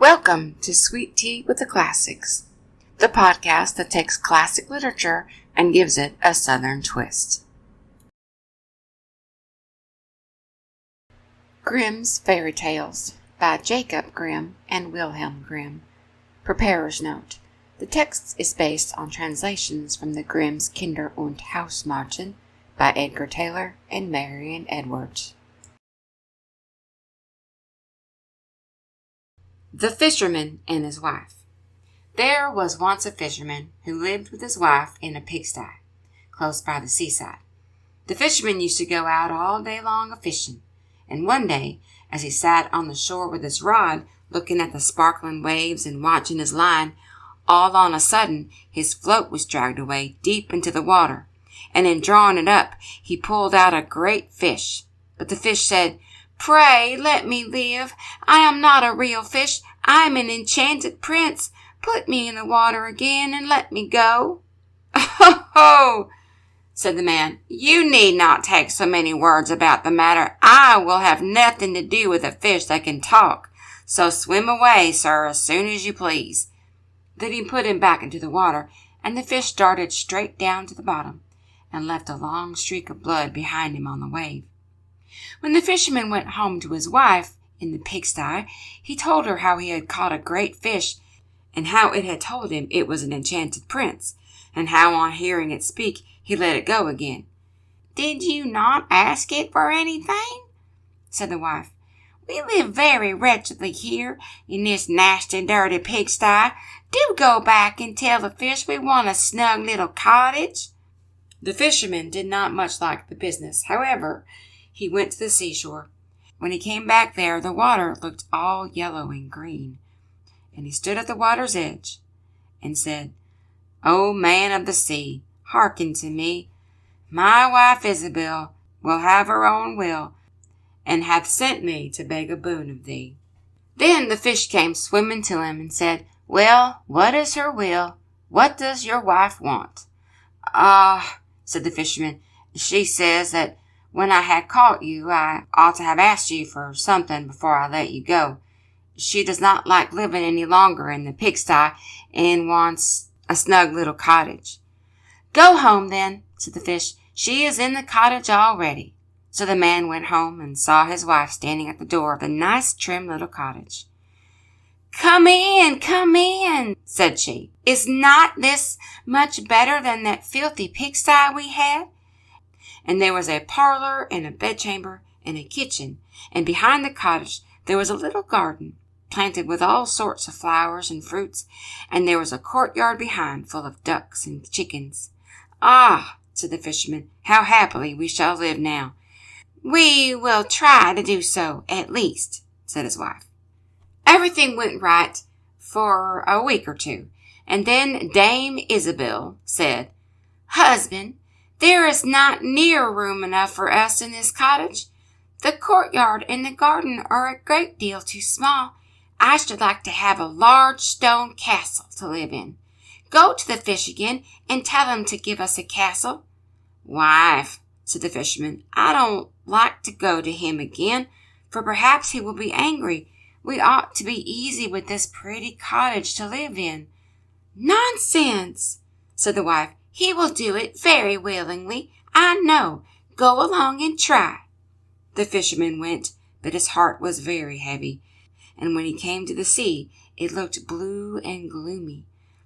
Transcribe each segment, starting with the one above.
Welcome to Sweet Tea with the Classics, the podcast that takes classic literature and gives it a Southern twist. Grimm's Fairy Tales by Jacob Grimm and Wilhelm Grimm. Preparer's note: the text is based on translations from the Grimm's Kinder- und Hausmärchen by Edgar Taylor and Marian Edwards. The Fisherman and His Wife. There was once a fisherman who lived with his wife in a pigsty, close by the seaside. The fisherman used to go out all day long a-fishing, and one day, as he sat on the shore with his rod, looking at the sparkling waves and watching his line, all on a sudden his float was dragged away deep into the water, and in drawing it up he pulled out a great fish. But the fish said, "Pray let me live. I am not a real fish. I am an enchanted prince. Put me in the water again and let me go." "Ho, ho," said the man. "You need not take so many words about the matter. I will have nothing to do with a fish that can talk. So swim away, sir, as soon as you please." Then he put him back into the water, and the fish darted straight down to the bottom and left a long streak of blood behind him on the wave. When the fisherman went home to his wife in the pigsty, he told her how he had caught a great fish, and how it had told him it was an enchanted prince, and how on hearing it speak he let it go again. "Did you not ask it for anything?" said the wife. "We live very wretchedly here in this nasty, dirty pigsty. Do go back and tell the fish we want a snug little cottage." The fisherman did not much like the business. However, he went to the seashore. When he came back there, the water looked all yellow and green, and he stood at the water's edge and said, "O man of the sea, hearken to me. My wife Isabel will have her own will, and hath sent me to beg a boon of thee." Then the fish came swimming to him and said, "Well, what is her will? What does your wife want?" "Ah," said the fisherman, "she says that when I had caught you, I ought to have asked you for something before I let you go. She does not like living any longer in the pigsty and wants a snug little cottage." "Go home then," said the fish. "She is in the cottage already." So the man went home and saw his wife standing at the door of the nice trim little cottage. Come in, said she. "Is not this much better than that filthy pigsty we had?" And there was a parlor and a bedchamber and a kitchen, and behind the cottage there was a little garden, planted with all sorts of flowers and fruits, and there was a courtyard behind full of ducks and chickens. "Ah," said the fisherman, "how happily we shall live now." "We will try to do so, at least," said his wife. Everything went right for a week or two, and then Dame Isabel said, "Husband, there is not near room enough for us in this cottage. The courtyard and the garden are a great deal too small. I should like to have a large stone castle to live in. Go to the fish again and tell him to give us a castle." "Wife," said the fisherman, "I don't like to go to him again, for perhaps he will be angry. We ought to be easy with this pretty cottage to live in." "Nonsense," said the wife. "He will do it very willingly, I know. Go along and try." The fisherman went, but his heart was very heavy, and when he came to the sea, it looked blue and gloomy,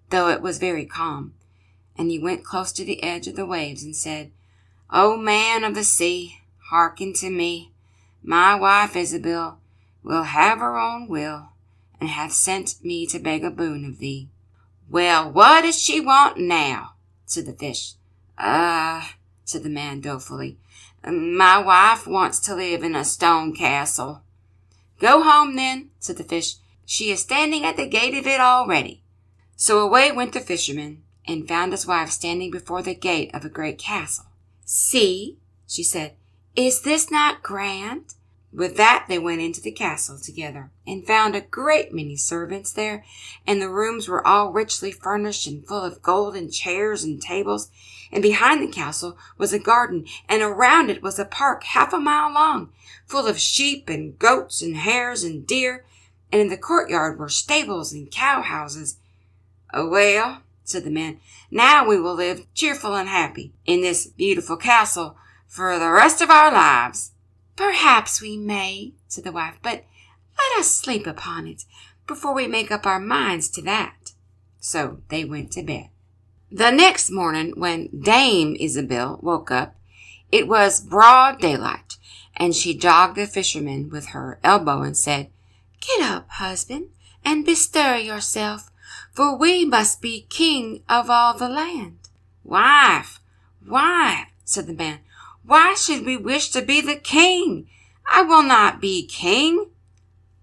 though it was very calm. And he went close to the edge of the waves and said, "O man of the sea, hearken to me. My wife Isabel will have her own will, and hath sent me to beg a boon of thee." "Well, what does she want now?" said the fish. Said the man dolefully, "My wife wants to live in a stone castle." "Go home then," said the fish. "She is standing at the gate of it already." So away went the fisherman, and found his wife standing before the gate of a great castle. "See," she said, "is this not grand?" With that they went into the castle together, and found a great many servants there, and the rooms were all richly furnished and full of golden chairs and tables, and behind the castle was a garden, and around it was a park 1/2 mile long, full of sheep and goats and hares and deer, and in the courtyard were stables and cow-houses. "Oh, well," said the man, "now we will live cheerful and happy in this beautiful castle for the rest of our lives." "Perhaps we may," said the wife, "but let us sleep upon it before we make up our minds to that." So they went to bed. The next morning, when Dame Isabel woke up, it was broad daylight, and she jogged the fisherman with her elbow and said, "Get up, husband, and bestir yourself, for we must be king of all the land." "Wife, wife," said the man, "why should we wish to be the king? I will not be king."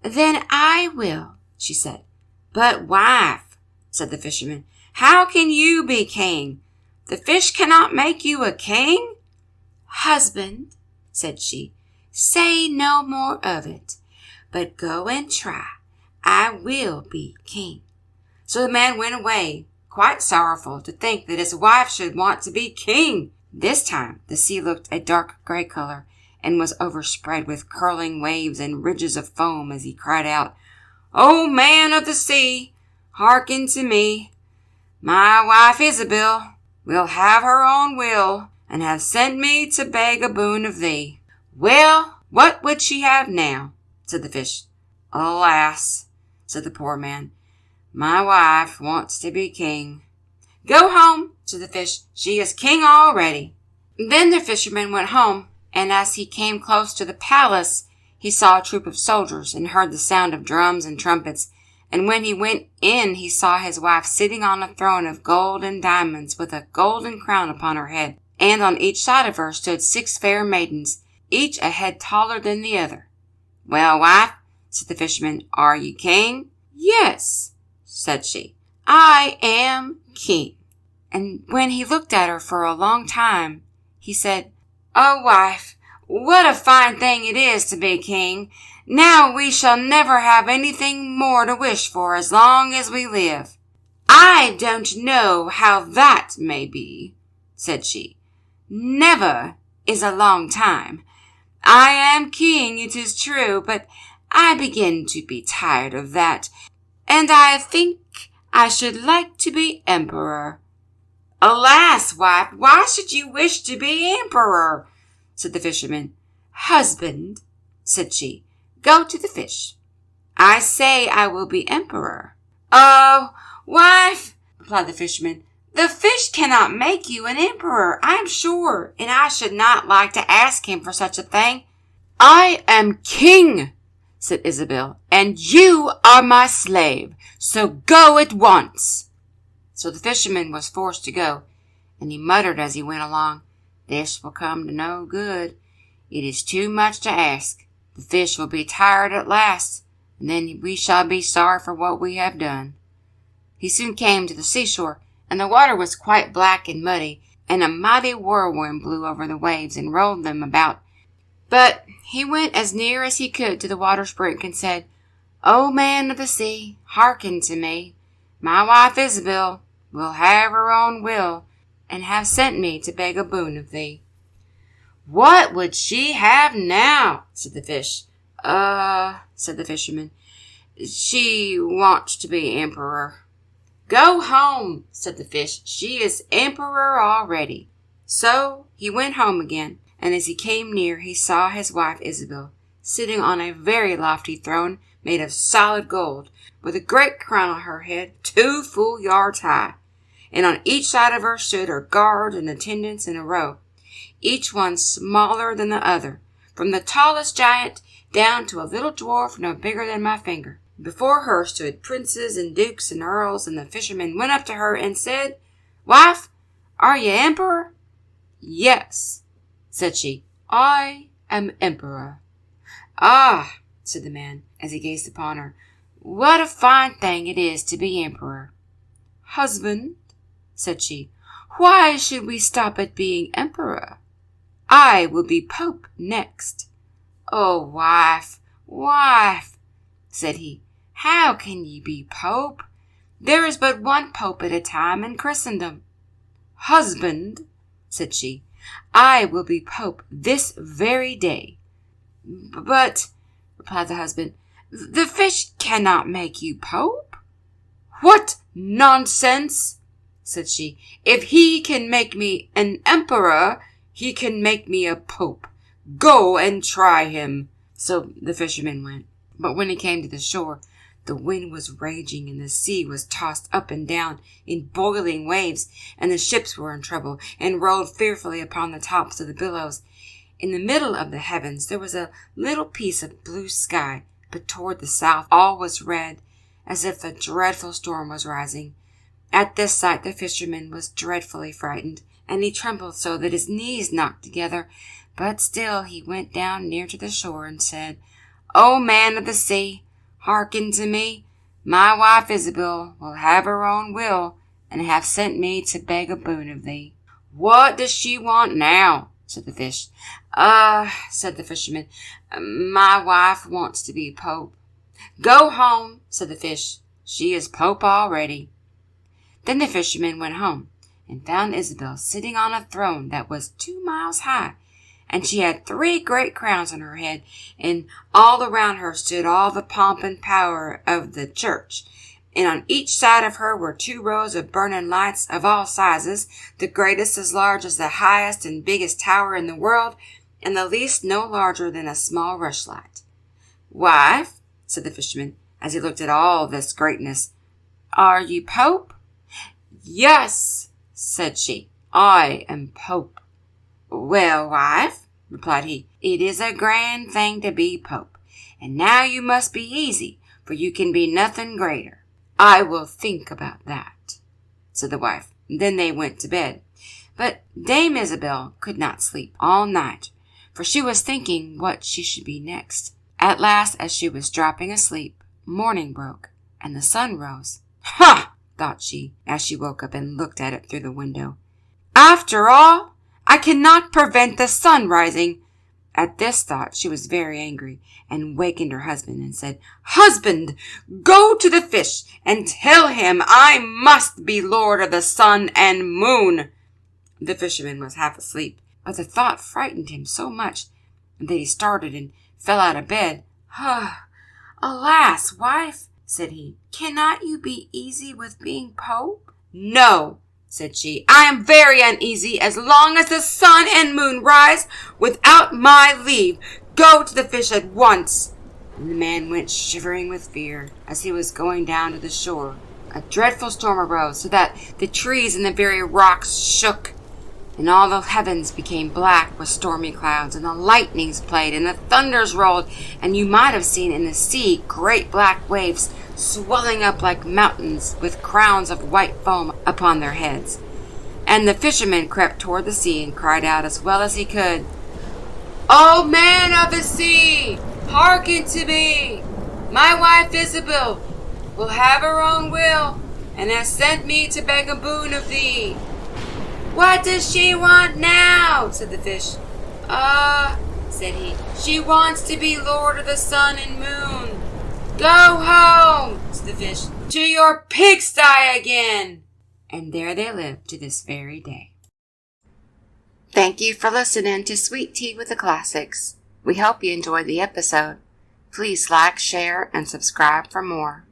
"Then I will," she said. "But wife," said the fisherman, "how can you be king? The fish cannot make you a king." "Husband," said she, "say no more of it, but go and try. I will be king." So the man went away, quite sorrowful to think that his wife should want to be king. This time the sea looked a dark gray color, and was overspread with curling waves and ridges of foam as he cried out, "O man of the sea, hearken to me. My wife Isabel will have her own will, and have sent me to beg a boon of thee." "Well, what would she have now?" said the fish. "Alas," said the poor man, "my wife wants to be king." "Go home," said the fish. "She is king already." Then the fisherman went home, and as he came close to the palace, he saw a troop of soldiers and heard the sound of drums and trumpets. And when he went in, he saw his wife sitting on a throne of gold and diamonds, with a golden crown upon her head. And on each side of her stood 6 fair maidens, each a head taller than the other. "Well, wife," said the fisherman, "are you king?" "Yes," said she, "I am king." And when he looked at her for a long time, he said, "Oh, wife, what a fine thing it is to be king. Now we shall never have anything more to wish for as long as we live." "I don't know how that may be," said she. "Never is a long time. I am king, it is true, but I begin to be tired of that, and I think I should like to be emperor." "Alas, wife, why should you wish to be emperor?" said the fisherman. "Husband," said she, "go to the fish. I say I will be emperor." "Oh, wife," replied the fisherman, "the fish cannot make you an emperor, I am sure, and I should not like to ask him for such a thing." "I am king," said Isabel, "and you are my slave, so go at once." So the fisherman was forced to go, and he muttered as he went along, "This will come to no good. It is too much to ask. The fish will be tired at last, and then we shall be sorry for what we have done." He soon came to the seashore, and the water was quite black and muddy, and a mighty whirlwind blew over the waves and rolled them about. But he went as near as he could to the water's brink and said, "O man of the sea, hearken to me. My wife Isabel will have her own will, and have sent me to beg a boon of thee." "What would she have now?" said the fish. Said the fisherman, "she wants to be emperor." "Go home," said the fish. "She is emperor already." So he went home again, and as he came near, he saw his wife Isabel sitting on a very lofty throne made of solid gold, with a great crown on her head 2 full yards high. And on each side of her stood her guards and attendants in a row, each one smaller than the other, from the tallest giant down to a little dwarf no bigger than my finger. Before her stood princes and dukes and earls, and the fisherman went up to her and said, "Wife, are you emperor?" "Yes," said she, "I am emperor." "Ah," said the man, as he gazed upon her, "what a fine thing it is to be emperor." "Husband," said she, "why should we stop at being emperor? I will be pope next." "Oh, wife, wife," said he, "how can you be pope? There is but one pope at a time in Christendom." "Husband," said she, "I will be pope this very day." "But," replied the husband, "The fish cannot make you pope." "What nonsense!" said she. "If he can make me an emperor, he can make me a pope. Go and try him." So the fisherman went. But when he came to the shore, the wind was raging, and the sea was tossed up and down in boiling waves, and the ships were in trouble, and rolled fearfully upon the tops of the billows. In the middle of the heavens there was a little piece of blue sky, but toward the south all was red, as if a dreadful storm was rising. At this sight the fisherman was dreadfully frightened, and he trembled so that his knees knocked together. But still he went down near to the shore and said, "O man of the sea, hearken to me. My wife Isabel will have her own will, and have sent me to beg a boon of thee." "What does she want now?" said the fish. Said the fisherman, "my wife wants to be pope." "Go home," said the fish. "She is pope already." Then the fisherman went home, and found Isabel sitting on a throne that was 2 miles high, and she had 3 great crowns on her head, and all around her stood all the pomp and power of the church. And on each side of her were 2 rows of burning lights of all sizes, the greatest as large as the highest and biggest tower in the world, and the least no larger than a small rushlight. "Wife," said the fisherman, as he looked at all this greatness, "are you pope?" "Yes," said she, "I am pope." "Well, wife," replied he, "it is a grand thing to be pope, and now you must be easy, for you can be nothing greater." "I will think about that," said the wife. Then they went to bed. But Dame Isabel could not sleep all night, for she was thinking what she should be next. At last, as she was dropping asleep, morning broke, and the sun rose. "Ha!" thought she, as she woke up and looked at it through the window. "After all, I cannot prevent the sun rising." At this thought she was very angry, and wakened her husband and said, "Husband, go to the fish and tell him I must be lord of the sun and moon." The fisherman was half asleep, but the thought frightened him so much that he started and fell out of bed. "Alas, wife," said he, "cannot you be easy with being pope?" "No," said she, "I am very uneasy as long as the sun and moon rise without my leave. Go to the fish at once." And the man went shivering with fear. As he was going down to the shore, a dreadful storm arose, so that the trees and the very rocks shook, and all the heavens became black with stormy clouds, and the lightnings played, and the thunders rolled, and you might have seen in the sea great black waves swelling up like mountains with crowns of white foam upon their heads. And the fisherman crept toward the sea and cried out as well as he could, "O man of the sea, hearken to me. My wife Isabel will have her own will, and has sent me to beg a boon of thee." "What does she want now?" said the fish. Said he, "she wants to be lord of the sun and moon." "Go home," said the fish, "to your pigsty again." And there they live to this very day. Thank you for listening to Sweet Tea with the Classics. We hope you enjoyed the episode. Please like, share, and subscribe for more.